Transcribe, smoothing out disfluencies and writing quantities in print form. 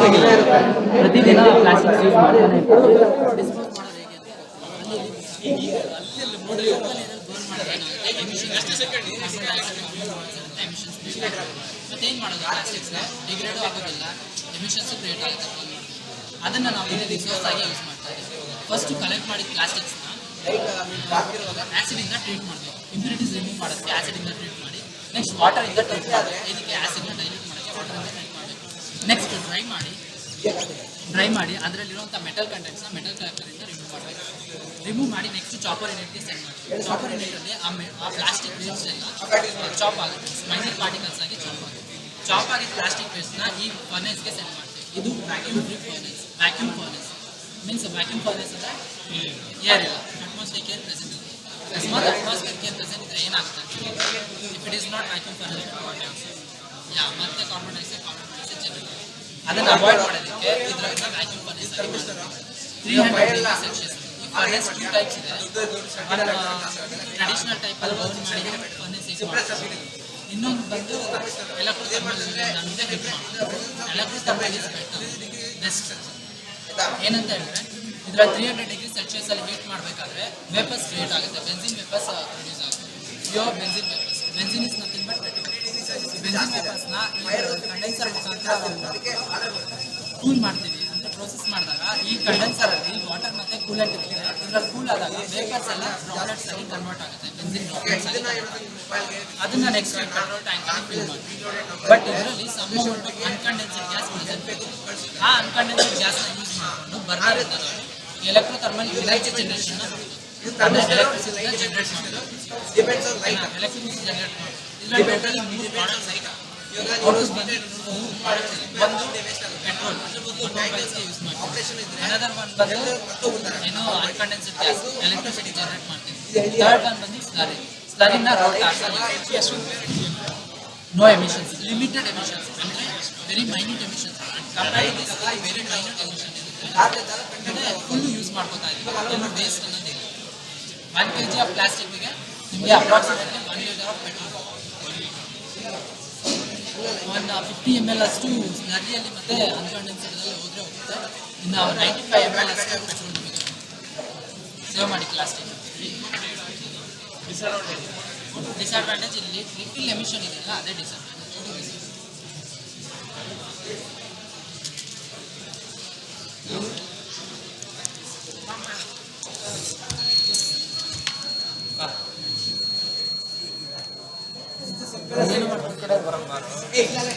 ಪ್ರತಿದಿನ plastics use ಮಾಡ್ತಾನೆ dispose ಮಾಡೋದು ಹೇಗೆ ಮತ್ತೇನು ಮಾಡೋದು ಪ್ಲಾಸ್ಟಿಕ್ಸ್ನ ಡಿಗ್ರೇಡು ಆಗೋದಿಲ್ಲ ಎಮಿಷನ್ಸು ಕ್ರಿಯೇಟ್ ಆಗುತ್ತೆ ಅದನ್ನು ನಾವು ಇಲ್ಲಿ ರಿಸೋರ್ಸ್ ಆಗಿ ಯೂಸ್ ಮಾಡ್ತಾ ಇದ್ದೀವಿ ಫಸ್ಟು ಕಲೆಕ್ಟ್ ಮಾಡಿದ ಪ್ಲಾಸ್ಟಿಕ್ಸ್ನ ಆ್ಯಸಿಡಿಂದ ಟ್ರೀಟ್ ಮಾಡಬೇಕು ಇಂಪ್ಯೂರಿಟೀಸ್ ರಿಮೂವ್ ಮಾಡೋದಕ್ಕೆ ಆ್ಯಸಿಡಿಂದ ಟ್ರೀಟ್ ಮಾಡಿ ನೆಕ್ಸ್ಟ್ ವಾಟರಿಂದ ಟ್ರೀಟ್ ಮಾಡಿ ಇದಕ್ಕೆ ಆ್ಯಸಿಡ್ನ ಡೈಲ್ಯೂಟ್ ಮಾಡೋಕ್ಕೆ ವಾಟರಿಂದ ಟ್ರೀಟ್ ಮಾಡಬೇಕು ನೆಕ್ಸ್ಟ್ ಡ್ರೈ ಮಾಡಿ ಅದರಲ್ಲಿರುವಂಥ ಮೆಟಲ್ ಕಂಟೆಂಟ್ಸ್ನ ಮೆಟಲ್ ಕಲೆಕ್ಟರಿಂದ ರಿಮೂವ್ ಮಾಡಿ ನೆಕ್ಸ್ಟ್ ಚಾಪರ್ ಯೂನಿಟ್ಗೆ ಸೆಂಡ್ ಮಾಡ್ತೀವಿ ಚಾಪರ್ ಯೂನಿಟಲ್ಲಿ ಆ ಪ್ಲಾಸ್ಟಿಕ್ ವೇಸ್ಟ್ ಎಲ್ಲ ಚಾಪ್ ಆಗುತ್ತೆ ಮೈನರ್ ಪಾರ್ಟಿಕಲ್ಸ್ ಆಗಿ ಚಾಪ್ ಆಗಿದ್ದ ಪ್ಲಾಸ್ಟಿಕ್ ವೇಸ್ಟ್ನ ಈ ಫರ್ನೇಸ್ಗೆ ಸೆಂಡ್ ಮಾಡ್ತೀವಿ ಇದು vacuum free furnace means vacuum furnace ಅಂದರೆ ಏರ್ ಇಲ್ಲ ಅಟ್ಮಾಸ್ಫಿಯರ್ ಏರ್ ಪ್ರೆಸೆಂಟ್ ಇರುತ್ತೆ ಅಕಸ್ಮಾತ್ ಅಟ್ಮಾಸ್ಫಿಯರ್ ಏರ್ ಪ್ರೆಸೆಂಟ್ ಇದ್ದರೆ ಏನಾಗುತ್ತೆ if it is not vacuum furnace ಮತ್ತೆ ಕಾರ್ಬನ್ ಡೈಆಕ್ಸೈಡ್ ಜನರೇಟ್ ಅದನ್ನು ಅವಾಯ್ಡ್ ಮಾಡೋದಕ್ಕೆ ಇದರಿಂದ ವ್ಯಾಕ್ಯೂಮ್ ಫರ್ನೇಸ್ ಆಗಿ 300 ಸೆಲ್ಸಿಯಸ್ ಈ ಫರ್ನೇಸ್ 2 ಟೈಪ್ಸ್ ಇದೆ ಟ್ರೆಡಿಷನಲ್ ಟೈಪಲ್ಲಿ ಬರ್ನ್ ಮಾಡಿ ಫರ್ನೇಸ್ ಯೂಸ್ ಮಾಡ್ತೀವಿ ಇನ್ನೊಂದು ಬಂದು ಎಲೆಕ್ಟ್ರೋಥರ್ಮಲ್ ನಮಗೆ ಹಿಟ್ ಮಾಡೋದು ಎಲೆಕ್ಟ್ರೋಥರ್ಮಲ್ ಇಸ್ ಬೆಸ್ಟ್ ಏನಂತ ಹೇಳಿದ್ರೆ ಇದರಲ್ಲಿ 300 ಡಿಗ್ರಿ ಸೆಲ್ಸಿಯಸಲ್ಲಿ ಹೀಟ್ ಮಾಡಬೇಕಾದ್ರೆ ವೇಪರ್ಸ್ ಕ್ರಿಯೇಟ್ ಆಗುತ್ತೆ ಬೆಂಜಿನ್ ವೇಪರ್ಸ್ ಪ್ರೊಡ್ಯೂಸ್ ಆಗುತ್ತೆ pure benzene vapours benzene is nothing but benzene ವೇಪರ್ಸ್ನ ಕಂಡೆನ್ಸರ್ ಮುಖಾಂತರ ಕೂಲ್ ಮಾಡ್ತೀವಿ ಅಂದರೆ ಪ್ರೋಸೆಸ್ ಮಾಡಿದಾಗ ಈ ಕಂಡೆನ್ಸರಲ್ಲಿ ವಾಟರ್ ಮತ್ತು ಕೂಲೆಂಟ್ ಇರುತ್ತೆ ಇದರಲ್ಲಿ ಕೂಲ್ ಆದಾಗ ವೇಪರ್ಸ್ ಎಲ್ಲ ಡ್ರಾಪ್ಲೆಟ್ಸ್ ಆಗಿ ಕನ್ವರ್ಟ್ ಆಗುತ್ತೆ ಬೆಂಜಿನ್ ಡ್ರಾಪ್ಲೆಟ್ಸ್ ಆಗಿ ಅದನ್ನು ನೆಕ್ಸ್ಟ್ ಪೆಟ್ರೋಲ್ ಟ್ಯಾಂಕಲ್ಲಿ ಫಿಲ್ ಮಾಡ್ತೀವಿ ಬಟ್ ಇದರಲ್ಲಿ some amount of uncondensed gas present ಆ ಅನ್ಕಂಡೆನ್ಸೆಡ್ ಗ್ಯಾಸ್ನ ಯೂಸ್ ಮಾಡಿಕೊಂಡು ಬರ್ನರ್ ಇಂದ ಎಲೆಕ್ಟ್ರೋಥರ್ಮಲ್ ಎನರ್ಜಿ ಜನರೇಷನ್ನ ಎಲೆಕ್ಟ್ರಿಸಿಟಿನ ಜನರೇಟ್ ಮಾಡೋದು ಎಲೆಕ್ಟ್ರಿಸಿಟಿ ಜನರೇಟ್ ಮಾಡೋದು ಇದರಲ್ಲಿ ಟೋಟಲಿ 3 ಪ್ರಾಡಕ್ಟ್ಸ್ ಐತೆ ಔಟ್ಪುಟ್ ಬಂದು 3 ಪ್ರಾಡಕ್ಟ್ಸ್ ಇದೆ ಒಂದು ಪೆಟ್ರೋಲ್ ಆಟೋಮೊಬೈಲ್ಸ್ಗೆ ಯೂಸ್ ಮಾಡ್ತೀವಿ ಅನದರ್ ಒನ್ ಬಂದು ಏನೋ ಅನ್ಕಂಡೆನ್ಸೆಡ್ ಗ್ಯಾಸ್ ಎಲೆಕ್ಟ್ರಿಸಿಟಿ ಜನರೇಟ್ ಮಾಡ್ತೀವಿ ಥರ್ಡ್ ಒನ್ ಬಂದು ಸ್ಲರಿನ ರೋಡ್ ಕಾರ್ಸಲ್ಲಿ ನೋ ಎಮಿಷನ್ಸ್ ಲಿಮಿಟೆಡ್ ಎಮಿಷನ್ಸ್ ಅಂದರೆ very minute emissions compare to this very minute emission ಇರುತ್ತೆ ಅಂದರೆ ಫುಲ್ಲು ಯೂಸ್ ಮಾಡ್ಕೋತಾ ಇದ್ದೀವಿ ಎಲ್ಲೂ ವೇಸ್ಟ್ ಅನ್ನೋದಿಲ್ಲ 1 kg ಆಫ್ ಪ್ಲಾಸ್ಟಿಕ್ಗೆ ನಿಮಗೆ approximately 1 litre of petrol 50 ml ಅಷ್ಟು ಸ್ಲರಿಯಲ್ಲಿ ಮತ್ತು ಅನ್ಕಂಡೆನ್ಸೆಡಲ್ಲಿ ಹೋದರೆ ಹೋಗುತ್ತೆ ಇನ್ನು 95 ml ಅಷ್ಟು ಪೆಟ್ರೋಲ್ ನಿಮಗೆ ಸೇವ್ ಮಾಡಿ ಪ್ಲಾಸ್ಟಿಕ್ ಡಿಸ್ಅಡ್ವಾಂಟೇಜ್ ಇಲ್ಲಿ ಲಿಕ್ವಿಡ್ ಎಮಿಷನ್ ಇದೆಯಲ್ಲ ಅದೇ ಡಿಸ್ಅಡ್ವಾಂಟೇಜ್ ಏನು ಮಾಡ್ತಾರೆ